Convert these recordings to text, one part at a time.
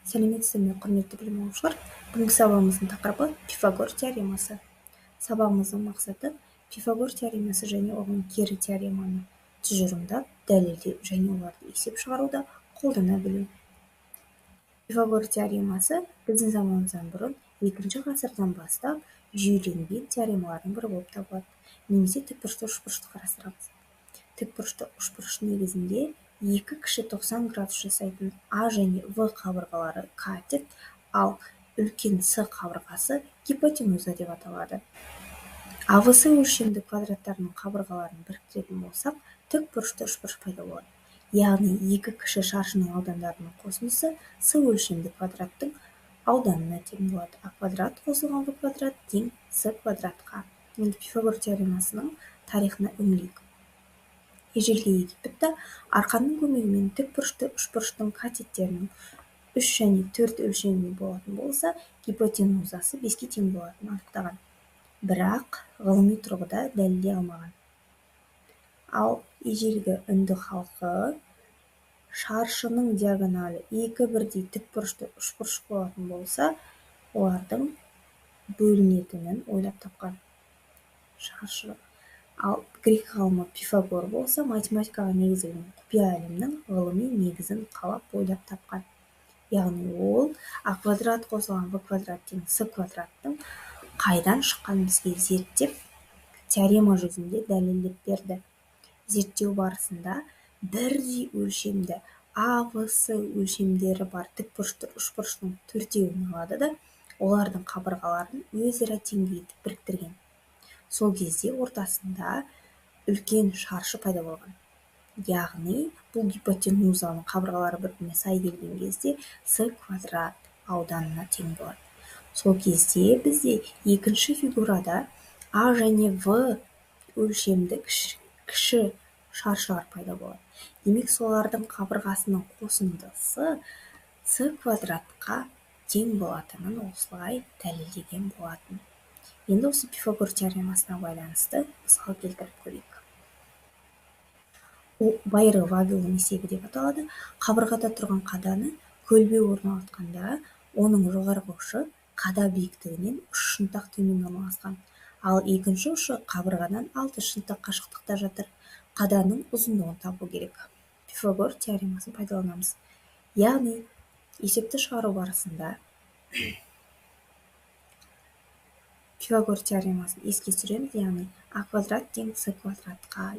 Сәлеметсіздер ме, құрметті білім алушылар? Бүгінгі сабағымыздың тақырыбы Пифагор теоремасы. Сабағымыздың мақсаты Пифагор теоремасы және оған кері теореманы тұжырымдап, дәлелдеу және оларды есеп шығаруда қолдана білу. Пифагор теоремасы біздің заманымыздан бұрын 2 ғасырдан бастап жүйеленген теоремалардың бірі болып табылады. Немесе тікбұрышты үшбұрышты қарастырамыз. Тікбұрышты үшбұрыш негізінде 2 кіші 90 градус жасайтын А және В қабырғалары катет, ал үлкен С қабырғасы гипотенуза деп аталады. АВС өлшемді квадраттарының қабырғаларын біріктіретін болсақ, тікбұрышты үшбұрыш пайда болады. Яғни 2 кіші шаршының аудандарының қосындысы С өлшемді квадраттың ауданына тең болады. А квадрат қосылған В квадрат тең С квадратқа. Енді Пифагор теоремасының тарихына үңілейік. Ежелгі Египетте арқанның көмегімен тікбұрышты үшбұрыштың катеттерінің 3 және 4 өлшемі болатын болса, гипотенузасы 5-ке тең болатынын анықтаған. Бірақ ғылыми тұрғыда дәлелдей алмаған. Ал ежелгі үнді халқы шаршының диагоналі 2 бірдей тікбұрышты үшбұрыш болатын болса, олардың бөлінетінін ойлап тапқан. Шаршы. Ал грек ғалымы Пифагор болса, математикаға негізделген құпия әлемнің ғылыми негізін қалап ойлап тапқан. Яғни ол А квадрат қосылған В квадрат тең С квадраттың қайдан шыққанын бізге зерттеп, теорема жүзінде дәлелдеп берді. Зерттеу барысында бірдей өлшемді А, В, С өлшемдері бар тікбұрышты үшбұрыштың 4-еуін алады да, олардың қабырғаларын өзара теңдей етіп біріктірген. Сол кезде ортасында үлкен шаршы пайда болған. Яғни бұл гипотенузаның қабырғалары бір-біріне сай келген кезде С квадрат ауданына тең болады. Сол кезде бізде екінші фигурада А және В өлшемді кіші шаршылар пайда болады. Демек солардың қабырғасының қосындысы С квадратқа тең болатынын осылай дәлелдеген болатын. Енді осы Пифагор теоремасына байланысты мысал келтіріп көрейік. Ол байырғы Вавилон есебі деп аталады. Қабырғада тұрған қаданы көлбеу орналасқанда, оның жоғарғы ұшы қада биіктігінен 3 шынтақ төмен орналасқан. Ал екінші ұшы қабырғадан 6 шынтақ қашықтықта жатыр. Қаданың ұзындығын табу керек. Пифагор теоремасын пайдаланамыз. Яғни есепті шығару барысында Пифагор теоремасын еске түсіреміз, яғни А квадрат тең С квадратқа,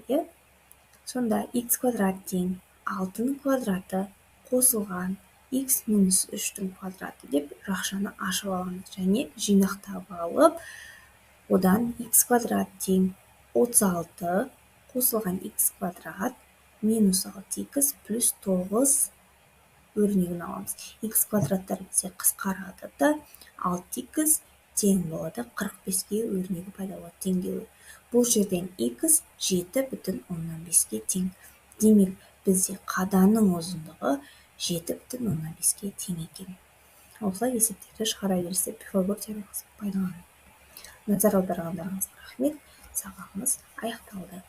сонда Х квадрат тең 6-ның квадраты қосылған Х минус 3-дің квадраты деп жақшаны ашып аламыз және жинақтап алып, одан Х квадрат тең 36 қосылған Х квадрат минус 6х плюс 9 өрнегін аламыз. Х квадраттар бізде қысқарады да 6х тең болады 45-ке өрнегі пайда болады, теңдеуі. Бұл жерден Х 7,5-ке тең. Демек, бізде қаданың ұзындығы 7,5-ке тең екен. Осылай есептерді шығара берсек, Пифагор теоремасын пайдаланып. Назар аударғандарыңызға рахмет. Сабағымыз аяқталды.